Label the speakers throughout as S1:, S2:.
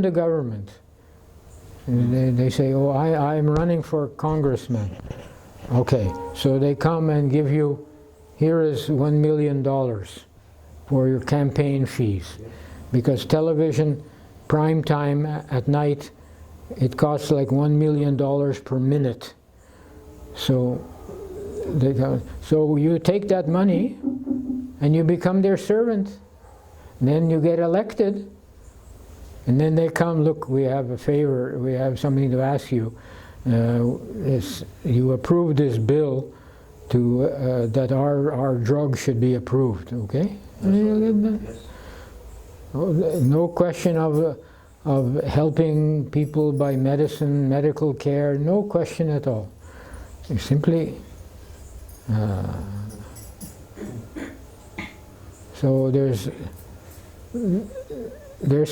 S1: run the government. They say, oh, I'm running for congressman. Okay, so they come and give you, here is $1 million for your campaign fees. Because television, prime time at night, it costs like $1 million per minute. So you take that money and you become their servant. Then you get elected, and then they come, look, we have a favor, we have something to ask you. You approved this bill to that our drug should be approved, okay? Yes. No question of helping people by medicine, medical care, no question at all. You simply so there's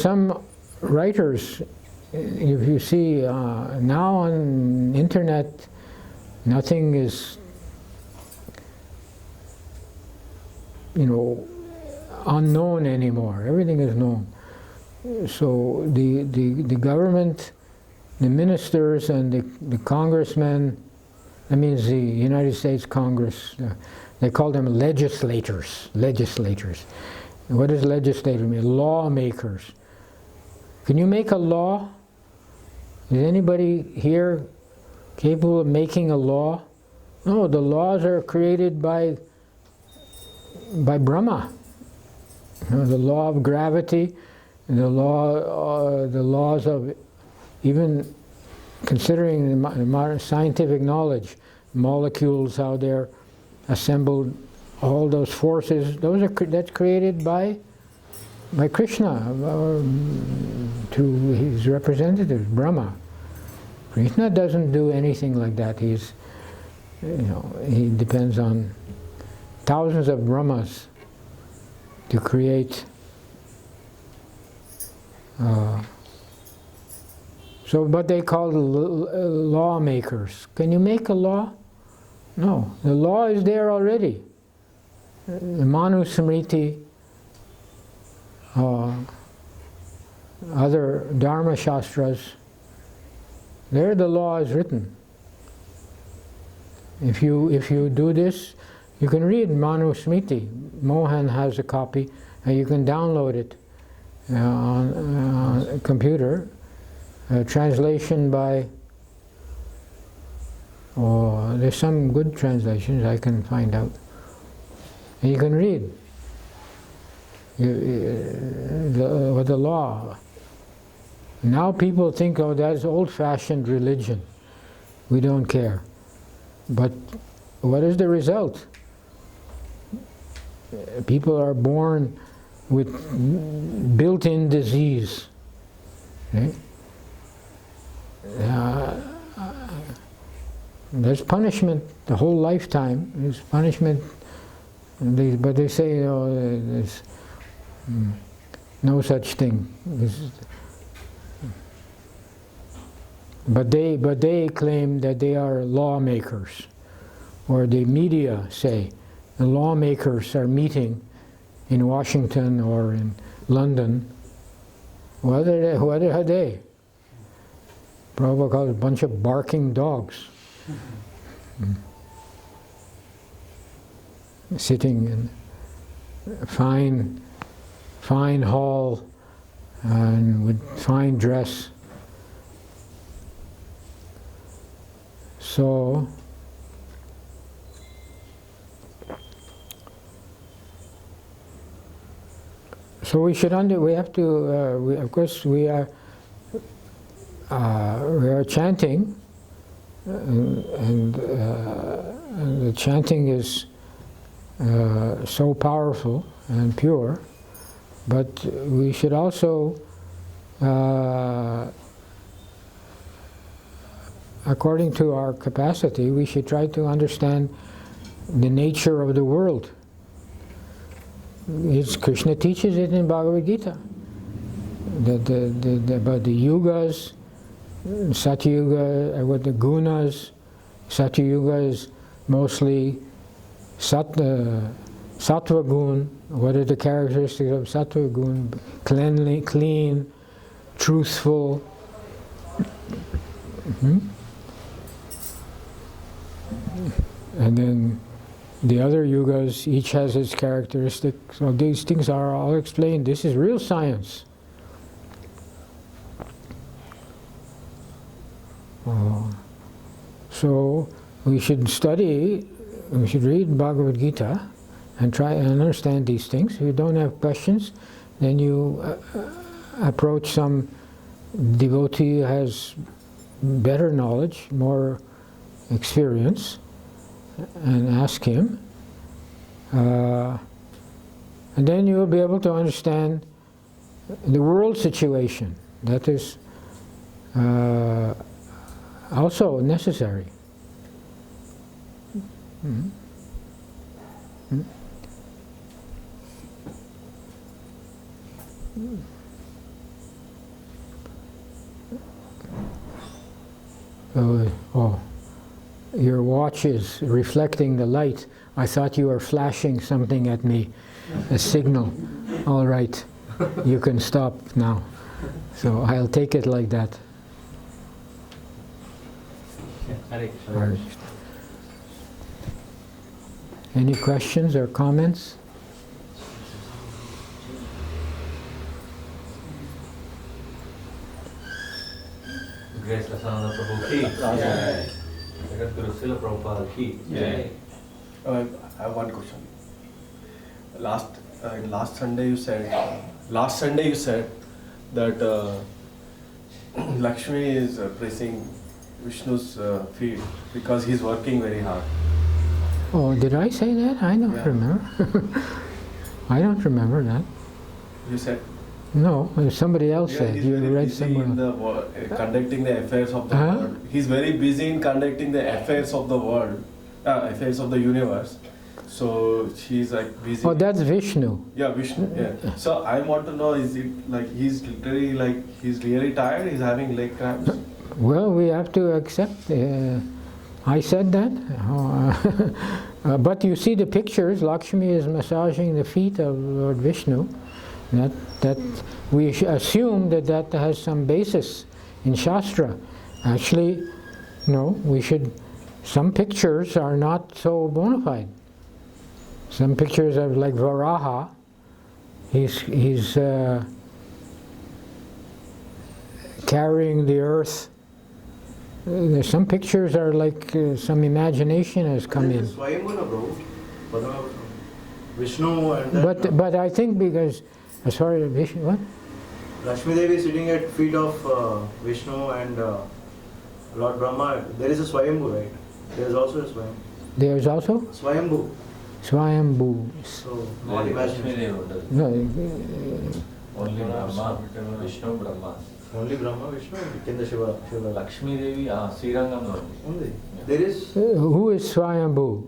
S1: some writers, if you see now on internet, nothing is, unknown anymore. Everything is known. So the government, the ministers and the congressmen, that means the United States Congress, they call them legislators. What does legislator mean? Lawmakers. Can you make a law? Is anybody here capable of making a law? No, the laws are created by Brahma. The law of gravity, the laws of, even considering the modern scientific knowledge, molecules, how they're assembled, all those forces, that's created by Krishna, to his representatives, Brahma. Krishna doesn't do anything like that. He depends on thousands of Brahmas to create. But they call lawmakers. Can you make a law? No, the law is there already. The Manu Smriti, other Dharma Shastras, there the law is written. If you do this, you can read Manu Smriti. Mohan has a copy, and you can download it on a computer. Translation by, there's some good translations I can find out. And you can read the law. Now people think, oh, that's old-fashioned religion. We don't care. But what is the result? People are born with built-in disease. Okay? There's punishment the whole lifetime. There's punishment, but they say, there's no such thing. But they claim that they are lawmakers, or the media say the lawmakers are meeting in Washington or in London. What are they? Prabhupada calls it a bunch of barking dogs. Sitting in a fine hall and with fine dress. So we should we have to, of course we are chanting, and the chanting is so powerful and pure, but we should also, according to our capacity, we should try to understand the nature of the world. Krishna teaches it in Bhagavad Gita, about the yugas, Satyuga, what the gunas. Satyuga is mostly Sattva gun. What are the characteristics of Sattva gun? Clean, truthful. And then the other yugas, each has its characteristics. So these things are all explained. This is real science. So we should study, we should read Bhagavad Gita and try and understand these things. If you don't have questions, then you approach some devotee who has better knowledge, more experience, and ask him. And then you will be able to understand the world situation. That is also necessary. Your watch is reflecting the light. I thought you were flashing something at me, a signal. All right, you can stop now. So I'll take it like that. Hare. Any questions or comments?
S2: Grace Rasananda Prabhu ki. Jagat Guru Srila Prabhupada ki.
S3: I have one question. Last Sunday you said that Lakshmi is pressing Vishnu's feet because he's working very hard.
S1: Oh, did I say that? I don't remember. I don't remember that.
S3: You said?
S1: No, somebody else said.
S3: He's
S1: You
S3: very
S1: read
S3: busy in
S1: somewhere.
S3: conducting the affairs of the world. He's very busy in conducting the affairs of the world, affairs of the universe. So she's like busy.
S1: Oh, that's Vishnu.
S3: Yeah, Vishnu. Yeah. So I want to know: is it like he's literally he's really tired? He's having leg cramps?
S1: Well, we have to accept. I said that. But you see the pictures. Lakshmi is massaging the feet of Lord Vishnu. That we assume that has some basis in Shastra. Actually, no. We should. Some pictures are not so bona fide. Some pictures of like Varaha. He's carrying the earth. Some pictures are like some imagination has come in.
S4: Vishnu and that,
S1: but I think because as far as Vishnu, what?
S4: Lakshmi Devi is sitting at feet of Vishnu and Lord Brahma. There is a Swayambhu, right? There is also a Swayambhu.
S1: There is also
S4: Swayambhu.
S1: Swayambhu.
S4: So not imagination.
S1: No,
S2: Only Brahma, Vishnu, Brahma.
S4: Only Brahma, Vishnu, and Kinda Shiva.
S2: Lakshmi Devi, Srirangam.
S4: Only. There is
S1: who is Swayambhu?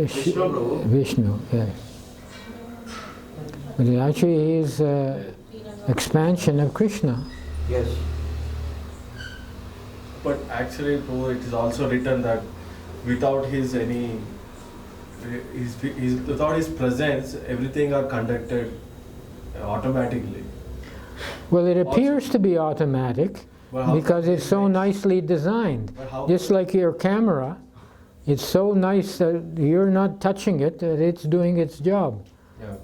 S4: Vishnu, Prabhu.
S1: Vishnu, yes. But actually he is expansion of Krishna.
S4: Yes.
S3: But actually, Prabhu, it is also written that without without his presence, everything are conducted automatically.
S1: Well, it appears to be automatic because it's so nicely designed. Just like your camera, it's so nice that you're not touching it, that it's doing its job.
S3: Yeah.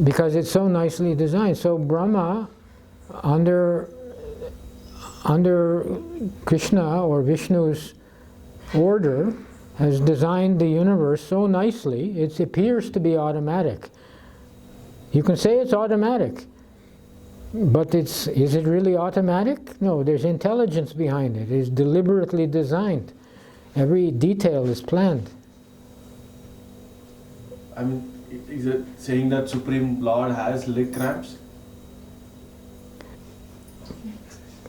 S1: Because it's so nicely designed. So Brahma, under Krishna or Vishnu's order, has designed the universe so nicely, it appears to be automatic. You can say it's automatic, but is it really automatic? No, there's intelligence behind it. It's deliberately designed. Every detail is planned.
S3: I mean, is it saying that Supreme Lord has leg cramps?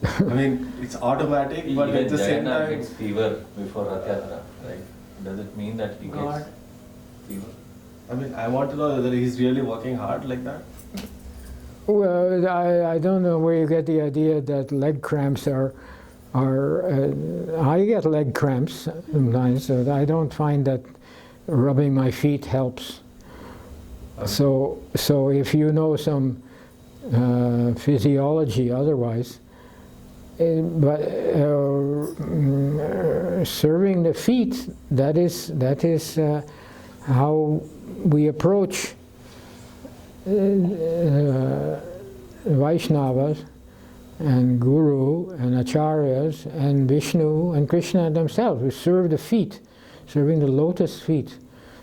S3: I mean, it's automatic, but at the same
S2: Jagannath
S3: time...
S2: gets fever before Rath Yatra, right? Does it mean that he gets fever?
S3: I mean, I want to know whether he's really working hard like that.
S1: Well, I don't know where you get the idea that leg cramps are I get leg cramps sometimes, so I don't find that rubbing my feet helps. So if you know some physiology otherwise. But serving the feet, that is how we approach Vaishnavas and Guru and Acharyas and Vishnu and Krishna themselves. We serve the feet, serving the lotus feet.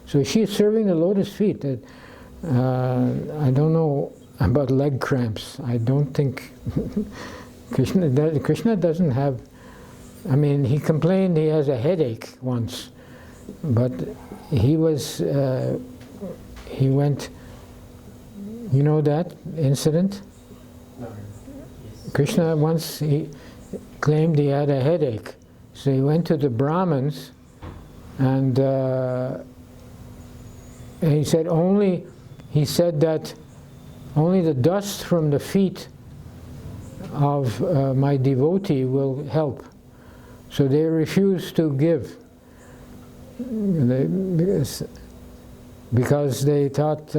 S1: So she's serving the lotus feet. I don't know about leg cramps. I don't think Krishna doesn't have. I mean, he complained he has a headache once, but he was he went. You know that incident?
S3: No.
S1: Krishna once he claimed he had a headache, so he went to the Brahmins, and he said that only the dust from the feet of my devotee will help. So they refused to give, because they thought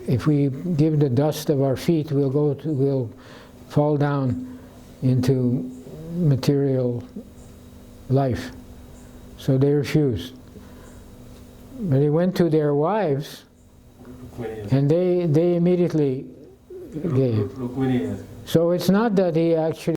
S1: if we give the dust of our feet, we'll fall down into material life. So they refused. But he went to their wives, and they immediately gave. So it's not that he actually